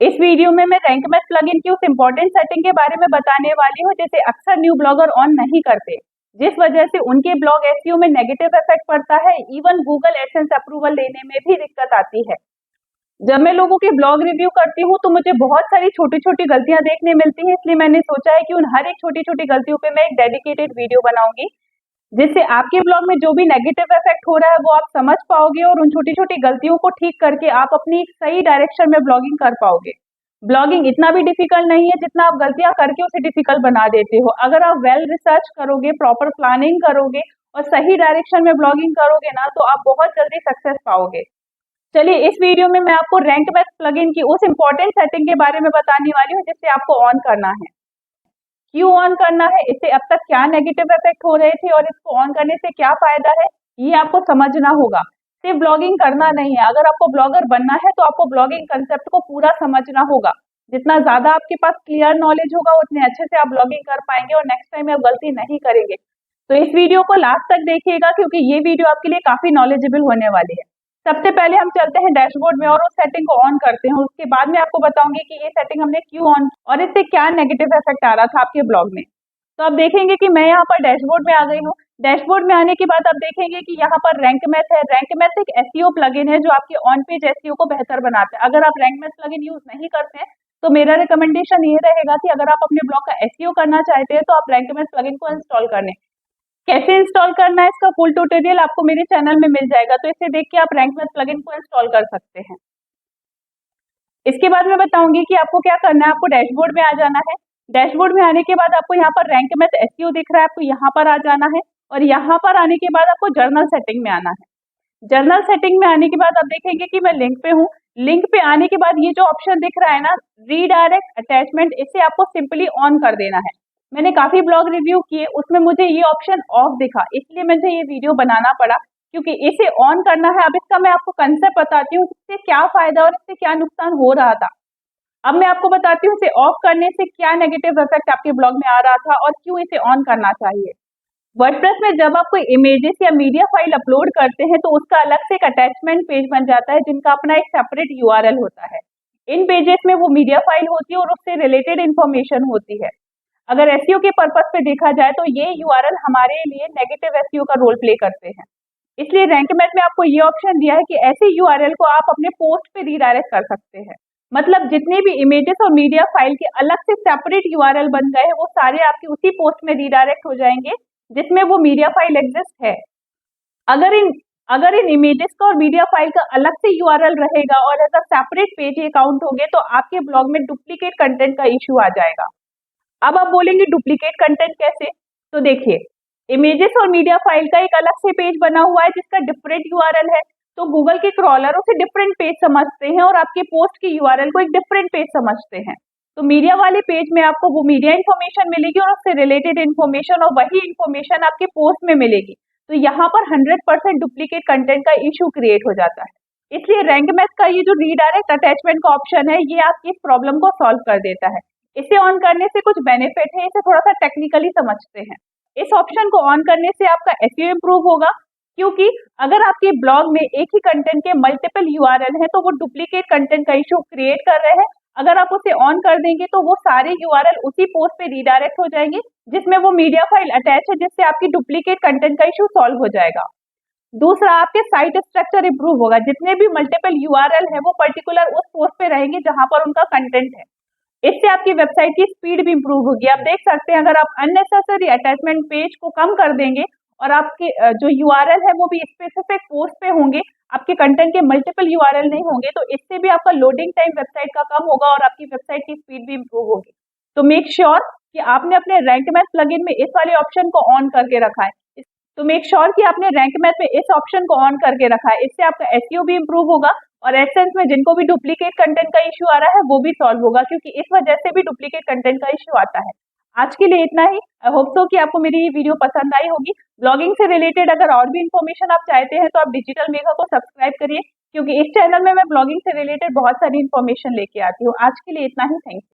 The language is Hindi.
इस वीडियो में मैं रैंक मैथ प्लगइन की उस इम्पोर्टेंट सेटिंग के बारे में बताने वाली हूँ जिसे अक्सर न्यू ब्लॉगर ऑन नहीं करते, जिस वजह से उनके ब्लॉग एसईओ में नेगेटिव इफेक्ट पड़ता है। इवन गूगल एडसेंस अप्रूवल लेने में भी दिक्कत आती है। जब मैं लोगों के ब्लॉग रिव्यू करती हूँ तो मुझे बहुत सारी छोटी छोटी गलतियां देखने मिलती हैं, इसलिए मैंने सोचा है कि उन हर एक छोटी छोटी गलतियों पे मैं एक डेडिकेटेड वीडियो बनाऊंगी, जिससे आपके ब्लॉग में जो भी नेगेटिव इफेक्ट हो रहा है वो आप समझ पाओगे और उन छोटी छोटी गलतियों को ठीक करके आप अपनी सही डायरेक्शन में ब्लॉगिंग कर पाओगे। ब्लॉगिंग इतना भी डिफिकल्ट नहीं है जितना आप गलतियां करके उसे डिफिकल्ट बना देते हो। अगर आप वेल रिसर्च करोगे, प्रॉपर प्लानिंग करोगे और सही डायरेक्शन में ब्लॉगिंग करोगे ना, तो आप बहुत जल्दी सक्सेस पाओगे। चलिए, इस वीडियो में मैं आपको रैंक मैथ प्लगइन की उस इम्पोर्टेंट सेटिंग के बारे में बताने वाली हूँ जिससे आपको ऑन करना है। क्यों ऑन करना है, इससे अब तक क्या नेगेटिव इफेक्ट हो रहे थे और इसको ऑन करने से क्या फायदा है, ये आपको समझना होगा। सिर्फ ब्लॉगिंग करना नहीं है, अगर आपको ब्लॉगर बनना है तो आपको ब्लॉगिंग कंसेप्ट को पूरा समझना होगा। जितना ज्यादा आपके पास क्लियर नॉलेज होगा उतने अच्छे से आप ब्लॉगिंग कर पाएंगे और नेक्स्ट टाइम आप गलती नहीं करेंगे। तो इस वीडियो को लास्ट तक देखिएगा क्योंकि ये वीडियो आपके लिए काफी नॉलेजेबल होने वाली है। सबसे पहले हम चलते हैं डैशबोर्ड में और उस सेटिंग को ऑन करते हैं। उसके बाद में आपको बताऊंगी कि ये सेटिंग हमने क्यों ऑन और इससे क्या नेगेटिव इफेक्ट आ रहा था आपके ब्लॉग में। तो आप देखेंगे कि मैं यहाँ पर डैशबोर्ड में आ गई हूँ। डैशबोर्ड में आने के बाद आप देखेंगे कि यहाँ पर रैंक मैथ है। रैंक मैथ एक एसईओ प्लगइन है जो आपके ऑन पेज एसईओ को बेहतर बनाता है। अगर आप रैंक मैथ प्लगइन यूज नहीं करते हैं तो मेरा रिकमेंडेशन ये रहेगा कि अगर आप अपने ब्लॉग का एसईओ करना चाहते हैं तो आप रैंक मैथ प्लगइन को इंस्टॉल कर लें। कैसे इंस्टॉल करना है इसका फुल ट्यूटोरियल आपको मेरे चैनल में मिल जाएगा, तो इसे देख के आप रैंक मैथ प्लगइन को इंस्टॉल कर सकते हैं। इसके बाद मैं बताऊंगी कि आपको क्या करना है। आपको डैशबोर्ड में आ जाना है। डैशबोर्ड में आने के बाद आपको यहाँ पर रैंक मैथ एसईओ दिख रहा है, आपको यहाँ पर आ जाना है और यहाँ पर आने के बाद आपको जर्नल सेटिंग में आना है। जर्नल सेटिंग में आने के बाद आप देखेंगे कि मैं लिंक पे हूँ। लिंक पे आने के बाद ये जो ऑप्शन दिख रहा है ना, रीडायरेक्ट अटैचमेंट, इसे आपको सिंपली ऑन कर देना है। मैंने काफी ब्लॉग रिव्यू किए, उसमें मुझे ये ऑप्शन ऑफ दिखा, इसलिए मुझे ये वीडियो बनाना पड़ा क्योंकि इसे ऑन करना है। अब इसका मैं आपको कंसेप्ट बताती हूँ, इससे क्या फायदा और इससे क्या नुकसान हो रहा था। अब मैं आपको बताती हूँ इसे ऑफ करने से क्या नेगेटिव इफेक्ट आपके ब्लॉग में आ रहा था और क्यों इसे ऑन करना चाहिए। वर्डप्रेस में जब आप कोई इमेजेस या मीडिया फाइल अपलोड करते हैं तो उसका अलग से एक अटैचमेंट पेज बन जाता है जिनका अपना एक सेपरेट यूआरएल होता है। इन पेजेस में वो मीडिया फाइल होती है और उससे रिलेटेड इंफॉर्मेशन होती है। अगर एसईओ के पर्पस पे देखा जाए तो ये यूआरएल हमारे लिए नेगेटिव एसईओ का रोल प्ले करते हैं। इसलिए रैंक मैथ में आपको ये ऑप्शन दिया है कि ऐसे यूआरएल को आप अपने पोस्ट पे रीडायरेक्ट कर सकते हैं। मतलब जितने भी इमेजेस और मीडिया फाइल के अलग से सेपरेट यूआरएल बन गए हैं वो सारे आपके उसी पोस्ट में रीडायरेक्ट हो जाएंगे जिसमें वो मीडिया फाइल एग्जिस्ट है। अगर इन इमेजेस का और मीडिया फाइल का अलग से यूआरएल रहेगा और एज अ सेपरेट पेज ये काउंट होंगे तो आपके ब्लॉग में डुप्लीकेट कंटेंट का इश्यू आ जाएगा। अब आप बोलेंगे डुप्लीकेट कंटेंट कैसे, तो देखिए, इमेजेस और मीडिया फाइल का एक अलग से पेज बना हुआ है जिसका डिफरेंट यूआरएल है, तो गूगल के क्रॉलर उसे डिफरेंट पेज समझते हैं और आपके पोस्ट की यूआरएल को एक डिफरेंट पेज समझते हैं। तो मीडिया वाले पेज में आपको वो मीडिया इन्फॉर्मेशन मिलेगी और उससे रिलेटेड इन्फॉर्मेशन और वही इन्फॉर्मेशन आपके पोस्ट में मिलेगी। तो यहाँ पर 100% डुप्लीकेट कंटेंट का इश्यू क्रिएट हो जाता है। इसलिए रैंक मैथ का ये जो रीडायरेक्ट अटैचमेंट का ऑप्शन है ये आपकी इस प्रॉब्लम को सॉल्व कर देता है। इसे ऑन करने से कुछ बेनिफिट है, इसे थोड़ा सा टेक्निकली समझते हैं। इस ऑप्शन को ऑन करने से आपका एसईओ इंप्रूव होगा, क्योंकि अगर आपके ब्लॉग में एक ही कंटेंट के मल्टीपल यूआरएल हैं तो वो डुप्लीकेट कंटेंट का इशू क्रिएट कर रहे हैं। अगर आप उसे ऑन कर देंगे तो वो सारे यूआरएल उसी पोस्ट पे रीडायरेक्ट हो जाएंगे जिसमें वो मीडिया फाइल अटैच है, जिससे आपकी डुप्लीकेट कंटेंट का इशू सॉल्व हो जाएगा। दूसरा, आपके साइट स्ट्रक्चर इंप्रूव होगा। जितने भी मल्टीपल यूआरएल है वो पर्टिकुलर उस पोस्ट पे रहेंगे जहां पर उनका कंटेंट है। इससे आपकी वेबसाइट की स्पीड भी इंप्रूव होगी। आप देख सकते हैं अगर आप अननेसेसरी अटैचमेंट पेज को कम कर देंगे और आपके जो यूआरएल है वो भी स्पेसिफिक पोस्ट पे होंगे, आपके कंटेंट के मल्टीपल यूआरएल नहीं होंगे, तो इससे भी आपका लोडिंग टाइम वेबसाइट का कम होगा और आपकी वेबसाइट की स्पीड भी इंप्रूव होगी। तो मेक श्योर कि आपने अपने रैंक मैथ प्लगइन में इस वाले ऑप्शन को ऑन करके रखा है। तो मेक श्योर कि आपने रैंक मैथ में इस ऑप्शन को ऑन करके रखा है। इससे आपका एसईओ भी इंप्रूव होगा और एडसेंस में जिनको भी डुप्लीकेट कंटेंट का इश्यू आ रहा है वो भी सॉल्व होगा, क्योंकि इस वजह से भी डुप्लीकेट कंटेंट का इश्यू आता है। आज के लिए इतना ही। आई होप सो कि आपको मेरी ये वीडियो पसंद आई होगी। ब्लॉगिंग से रिलेटेड अगर और भी इन्फॉर्मेशन आप चाहते हैं तो आप डिजिटल मेघा को सब्सक्राइब करिए, क्योंकि इस चैनल में मैं ब्लॉगिंग से रिलेटेड बहुत सारी इन्फॉर्मेशन लेके आती हूँ। आज के लिए इतना ही। Thank you.